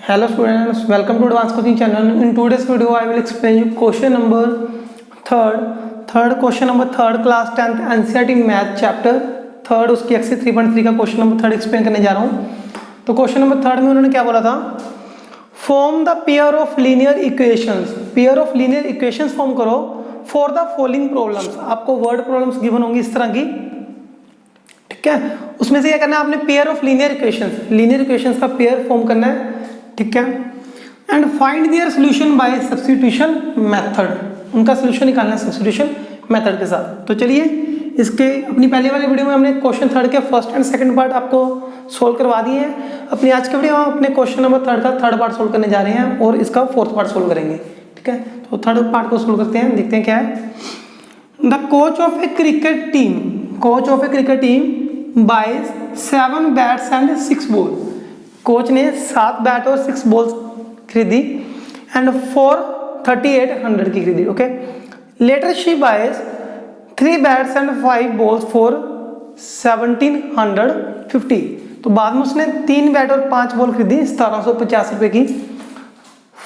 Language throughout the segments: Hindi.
Hello students, welcome to Advanced Coaching channel. In today's video, I will explain you question number question number third class 10th NCERT math chapter third उसकी एक्सरसाइज 3.3 का क्वेश्चन नंबर थर्ड एक्सप्लेन करने जा रहा हूँ। तो क्वेश्चन नंबर थर्ड में उन्होंने क्या बोला था, form the pair of linear equations, pair of linear equations form करो फॉर द फॉलोइंग प्रॉब्लम्स। आपको वर्ड प्रॉब्लम्स गिवन होंगी इस तरह की, ठीक है। उसमें से क्या करना है आपने, पेयर ऑफ लीनियर इक्वेशंस का पेयर फॉर्म करना है, ठीक है। And find their solution by substitution method, उनका सॉल्यूशन निकालना है सब्स्टिट्यूशन मेथड के साथ। तो चलिए इसके अपनी पहले वाली वीडियो में हमने क्वेश्चन थर्ड के फर्स्ट एंड सेकंड पार्ट आपको सोल्व करवा दिए हैं। अपनी आज के वीडियो में अपने क्वेश्चन नंबर थर्ड का थर्ड पार्ट सोल्व करने जा रहे हैं और इसका फोर्थ पार्ट सोल्व करेंगे, ठीक है। तो थर्ड पार्ट को सोल्व करते हैं, देखते हैं क्या है। The coach of a cricket team buys 7 bats and 6 ball. Coach ने 7 बैट और 6 बॉल्स खरीदी एंड फॉर 3800 की खरीदी, okay. Later she buys 3 bats and 5 balls for 1750। तो बाद में उसने 3 बैट और 5 बॉल खरीदी 1750 रुपए की।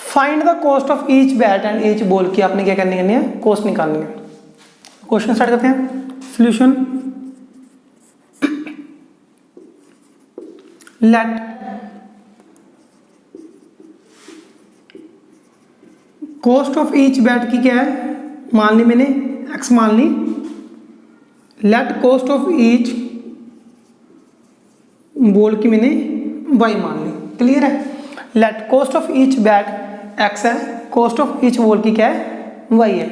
Find the cost of each bat and each ball की आपने क्या करनी है, कॉस्ट निकालनी है। क्वेश्चन स्टार्ट करते हैं। Solution, let cost of each bat की क्या है, मान ली मैंने x मान ली। Let cost of each ball की मैंने y मान ली, क्लियर है। Let cost of each bat x है, कॉस्ट ऑफ ईच बॉल की क्या है, y है।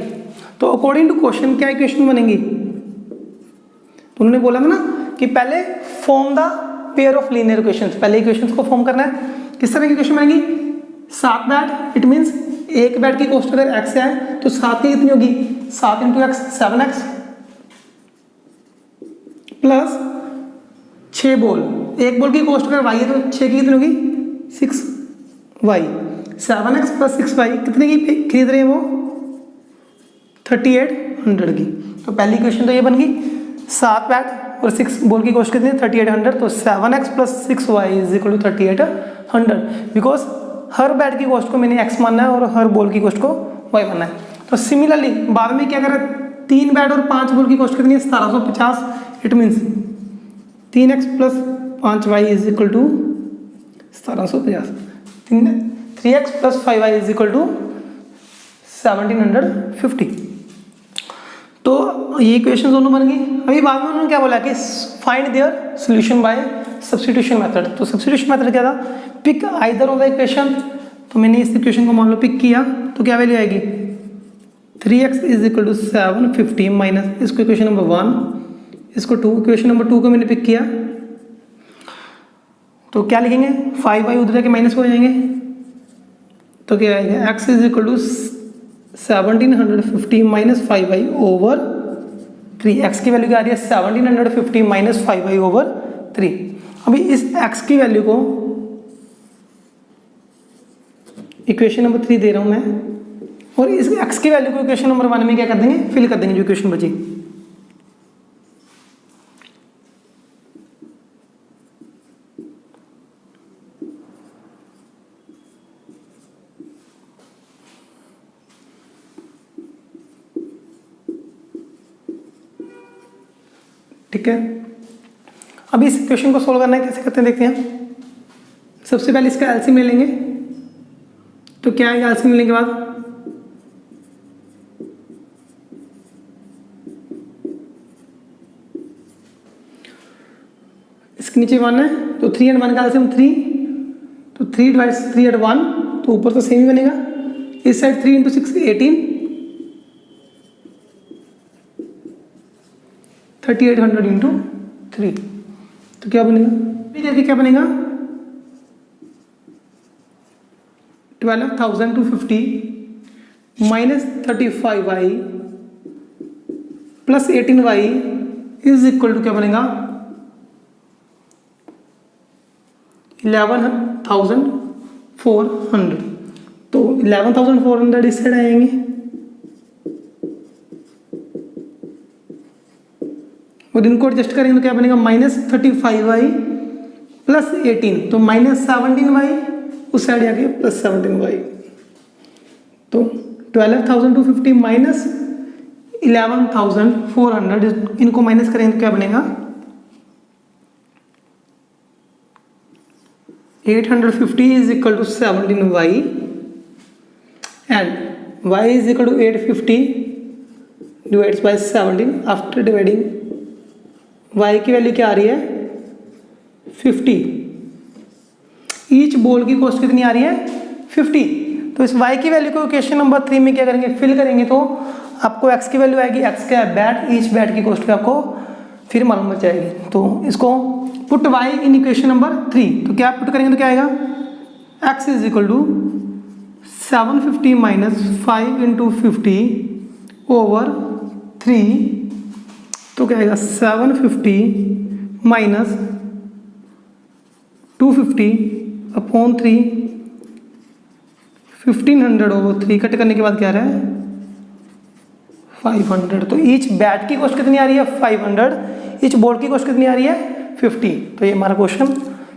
तो अकॉर्डिंग टू क्वेश्चन क्या इक्वेशन बनेगी, तो उन्होंने बोला था ना कि पहले form the pair of linear equations, पहले इक्वेशंस को फॉर्म करना है। किस तरह की इक्वेशन बनेगी, 7 बैट, इट मींस एक बैट की कॉस्ट अगर x है तो 7 की कितनी होगी, 7 into x 7x plus 6 ball, एक बॉल की कॉस्ट अगर y है तो 6 की कितनी होगी, 6y। 7x प्लस 6y कितने की खरीद रहे हैं वो, 3800 की। तो पहली इक्वेशन तो ये बन गई, 7 बैट और 6 बॉल की कॉस्ट कितनी है, 3800। तो 7x plus 6y is equal to 3800, because हर बैट की कॉस्ट को मैंने x मानना है और हर बॉल की कॉस्ट को y मानना है। तो सिमिलरली बाद में क्या करें, 3 बैट और 5 बॉल की कॉस्ट कितनी है, 1750। It means 3x plus 5y is equal to 1750। 3x plus 5y is equal to 1750। तो ये इक्वेशन दोनों बन गई। अभी बाद में उन्होंने क्या बोला कि find their solution by substitution method. तो सब्स्टिट्यूशन मेथड क्या था, pick either of the equation. तो मैंने इस इक्वेशन को मान लो पिक किया तो क्या वैल्यू आएगी, 3x is equal to 750 minus इसको इक्वेशन नंबर 1, इसको 2, इक्वेशन नंबर 2 को मैंने पिक किया तो क्या लिखेंगे, 5y उधर जाके माइनस हो जाएंगे तो क्या आएगा, x is equal to 1750 minus 5y over 3। x की वैल्यू क्या आ रही है, 1750 माइनस 5y ओवर 3। अभी इस x की वैल्यू को इक्वेशन नंबर 3 दे रहा हूं मैं, और इस x की वैल्यू को इक्वेशन नंबर 1 में क्या कर देंगे, फिल कर देंगे जो इक्वेशन बची। ठीक है, अभी इस इक्वेशन को सोल्व करना है, कैसे करते हैं देखते हैं। सबसे पहले इसका एलसीएम ले लेंगे, तो क्या आएगा एलसीएम लेने के बाद, इसके नीचे 1 है तो 3 एंड 1 का एलसीएम 3, तो 3 डिवाइड्स 3 एट 1, तो ऊपर तो सेम ही बनेगा। इस साइड 3 इंटू 6 18, 3800 इंटू 3, तो क्या बनेगा, करके क्या बनेगा, 12,250 minus 35y plus 18y is equal to क्या बनेगा, 11,400। तो 11,400 इस साइड आएंगे और इनको एडजस्ट करेंगे तो क्या बनेगा, माइनस 35y प्लस 18, तो माइनस 17y उस साइड आगे प्लस 17y। तो 12,250 माइनस 11,400, इनको माइनस करेंगे तो क्या बनेगा 850 is equal to 17y and y is equal to 850 divides by 17। After dividing y की वैल्यू क्या आ रही है 50। ईच बॉल की कॉस्ट कितनी आ रही है 50। तो इस y की वैल्यू को इक्वेशन नंबर 3 में क्या करेंगे फिल करेंगे तो आपको x की वैल्यू आएगी, x का बैट, ईच बैट की कॉस्ट का आपको फिर मालूम हो जाएगी। तो इसको put y in equation number 3, तो क्या पुट करेंगे तो क्या आएगा x is equal to 750 minus 5 into 50 over 3, तो क्या आएगा 750 माइनस 250 अपॉन 3, 1500 ओवर 3 कट करने के बाद क्या आ रहा है 500। तो ईच बैट की कॉस्ट कितनी आ रही है 500, ईच बॉल की कॉस्ट कितनी आ रही है 50। तो ये हमारा क्वेश्चन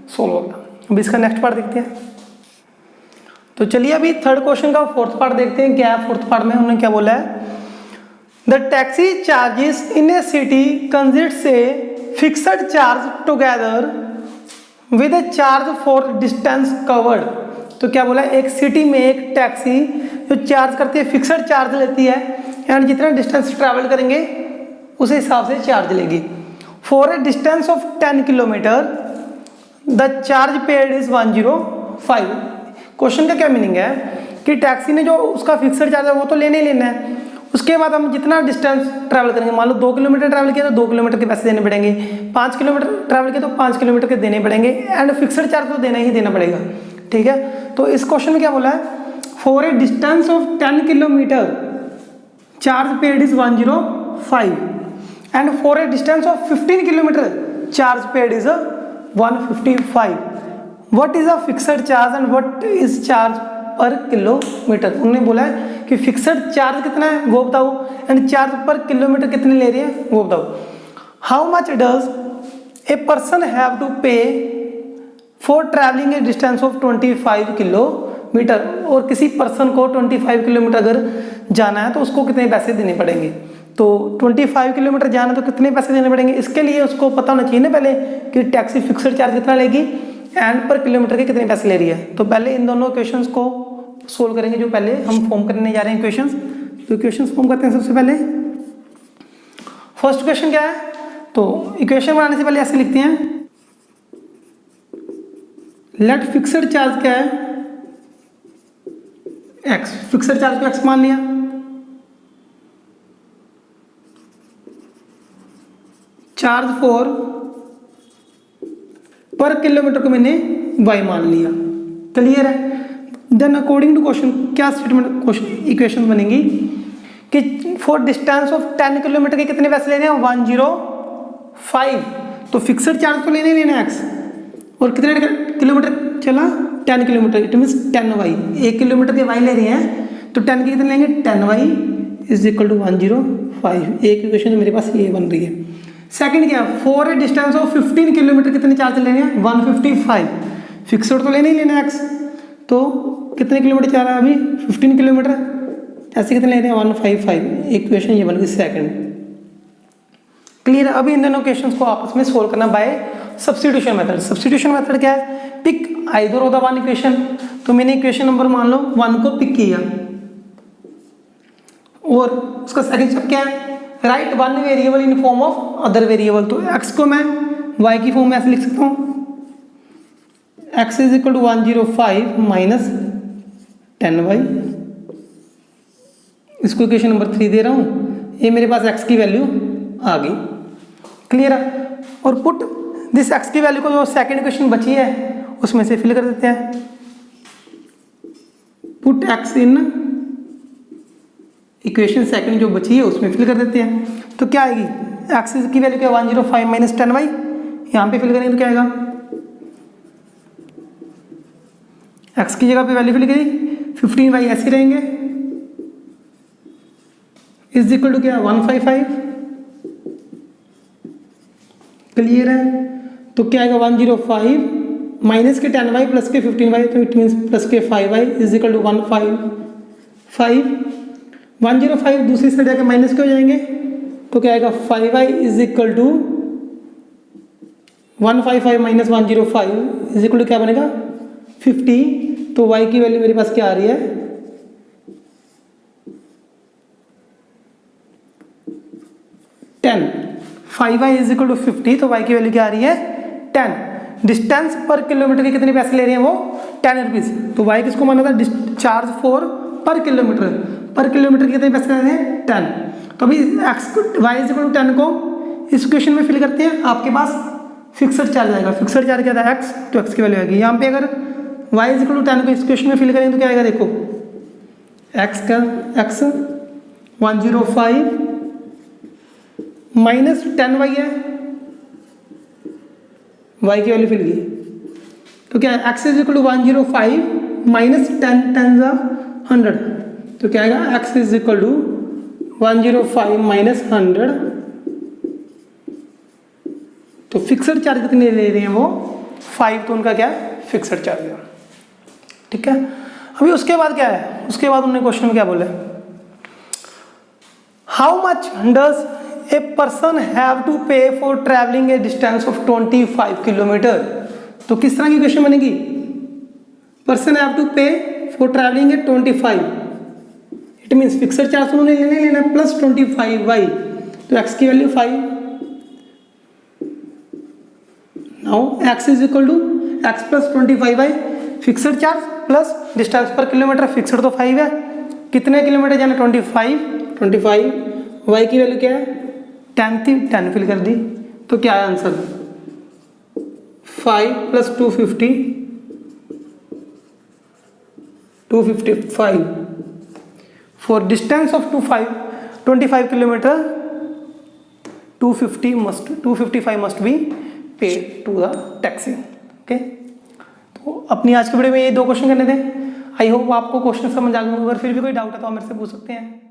सोल्व हो गया। अब इसका नेक्स्ट पार्ट देखते हैं। तो चलिए अभी थर्ड क्वेश्चन का फोर्थ पार्ट देखते हैं क्या है। फोर्थ पार्ट में उन्होंने क्या बोला है, the taxi charges in A city consists a fixed charge together with A charge for distance covered. तो क्या बोला है, एक सिटी में एक टैक्सी जो चार्ज करती है फिक्स्ड चार्ज लेती है एंड जितना डिस्टेंस ट्रैवल करेंगे उस हिसाब से चार्ज लेगी। For a distance of 10 kilometre the charge paid is 105। Question का क्या मीनिंग है कि टैक्सी ने जो उसका फिक्स्ड चार्ज है वो तो लेने ही लेना है, उसके बाद हम जितना डिस्टेंस ट्रैवल करेंगे, मान लो 2 किलोमीटर ट्रैवल किया तो 2 किलोमीटर के पैसे देने पड़ेंगे, 5 किलोमीटर ट्रैवल किया तो 5 किलोमीटर के देने पड़ेंगे एंड फिक्स्ड चार्ज तो देना ही देना पड़ेगा। ठीक है, तो इस क्वेश्चन में क्या बोला है, for a distance of 10 kilometre charge paid is 105 and for a distance of 15 kilometre charge paid is 155। What is a fixed charge and what is charge पर किलोमीटर। उन्होंने बोला है कि फिक्स्ड चार्ज कितना है वो बताओ एंड चार्ज पर किलोमीटर कितने ले रही है वो बताओ। How much does a person have to pay for travelling a distance of 25 kilometre. और किसी पर्सन को 25 किलोमीटर अगर जाना है तो उसको कितने पैसे देने पड़ेंगे। तो 25 किलोमीटर जाना तो कितने पैसे देने पड़ेंगे, इसके लिए उसको पता होना चाहिए ना पहले कि टैक्सी फिक्स्ड चार्ज कितना लेगी एंड पर किलोमीटर के कितने पैसे ले रही है। तो पहले इन दोनों इक्वेशंस को सोल्व करेंगे जो पहले हम फॉर्म करने जा रहे हैं इक्वेशंस। तो इक्वेशंस फॉर्म करते हैं सबसे पहले। फर्स्ट इक्वेशन क्या है, तो इक्वेशन बनाने से पहले ऐसे लिखते हैं, लेट फिक्स्ड चार्ज क्या है x, फिक्स्ड चार्ज को x मान लिया, चार्ज फॉर पर किलोमीटर को मैंने y मान लिया। क्लियर है। देन अकॉर्डिंग टू क्वेश्चन क्या स्टेटमेंट क्वेश्चन इक्वेशन बनेगी कि फॉर डिस्टेंस ऑफ 10 किलोमीटर के कितने पैसे लेने हैं 105। तो फिक्स्ड चार्ज तो लेने ही लेना x और कितने किलोमीटर चला 10 kilometre, it means 10y। 1 kilometre के y ले रहे हैं तो 10 के कितने लेंगे 10y इज इक्वल टू 105। एक इक्वेशन तो मेरे पास ये बन रही है। सेकंड क्या, for a distance of 15 kilometre कितने चार्ज लेने हैं 155। फिक्स्ड तो लेने ही लेना x, तो कितने किलोमीटर चल रहा है अभी 15 किलोमीटर, ऐसे कितने ले रहे हैं 155। इक्वेशन ये बन गई सेकंड। क्लियर है। अभी इन दोनों क्वेश्चंस को आपस में सोल्व करना by substitution method. Substitution method क्या है, pick either of the one equation. तो मैंने इक्वेशन नंबर मान लो 1 को पिक किया और उसका सेकंड स्टेप क्या है, right one variable in form of other variable. तो x को मैं y की फॉर्म में ऐसे लिख सकता हूँ, x is equal to 105 minus 10y। इसको इक्वेशन नंबर 3 दे रहा हूँ, ये मेरे पास x की वैल्यू आ गई। क्लियर है। और पुट दिस x की वैल्यू को जो सेकंड इक्वेशन बची है उसमें से फिल कर देते हैं। Put x in equation second जो बची है उसमें फिल कर देते हैं। तो क्या आएगी, x की वैल्यू क्या 105 माइनस 10y, यहाँ पे फिल करेंगे तो क्या आएगा, x की जगह पे वैल्यू फिल करी 15y ऐसे रहेंगे इज इक्वल टू क्या 155। क्लियर है। तो क्या आएगा 105 माइनस के 10y प्लस के 15y, तो इट मीन्स प्लस के 5y इज इक्वल टू 105 दूसरी साइड जाके माइनस के हो जाएंगे, तो क्या आएगा 5y is equal to 155 minus 105 is equal to क्या बनेगा 50। तो y की वैल्यू मेरे पास क्या आ रही है 10। 5y इज इक्वल टू 50, तो y की वैल्यू क्या आ रही है 10। डिस्टेंस पर किलोमीटर के कितने पैसे ले रहे हैं वो 10 रुपीज। तो y किसको माना था चार्ज फॉर पर किलोमीटर कितने पैसे ले रहे हैं 10। तो अभी y इज इक्वल टू 10 को इस इक्वेशन में फिल करते हैं, आपके पास फिक्सड चार्ज आएगा। फिक्सड चार्ज क्या था x, तो x की वैल्यू आएगी। यहाँ पे अगर y इज इक्वल टू 10 को इस इक्वेशन में फिल करेंगे तो क्या आएगा देखो x 105 माइनस 10y है, y की वैल्यू फिल की, तो क्या है x is equal to 105 minus 10 100, तो क्या आएगा x is equal to 105 minus 100। तो फिक्सड चार्ज कितने ले रहे हैं वो 5, तो उनका क्या है फिक्सड चार्ज है। ठीक है, अभी उसके बाद क्या है, उसके बाद उन्होंने क्वेश्चन में क्या बोला, how much does a person have to pay for travelling a distance of 25 kilometre. तो किस तरह की क्वेश्चन बनेगी, person have to pay for travelling a 25, it means fixed charge उन्होंने लेना प्लस 25y, तो x की value 5। Now x is equal to x plus 25y, fixed charge plus distance per kilometre, fixed तो 5 है, कितने किलोमीटर जाना 25, y की वैल्यू क्या है 10 थी, 10 फिल कर दी, तो क्या है answer 5 plus 255 for distance of 25 kilometre 255 must be paid to the taxi. Okay, तो अपनी आज के वीडियो में ये 2 क्वेश्चन करने थे। आई होप आपको क्वेश्चन समझ आ गए। अगर फिर भी कोई डाउट है तो आप मेरे से पूछ सकते हैं।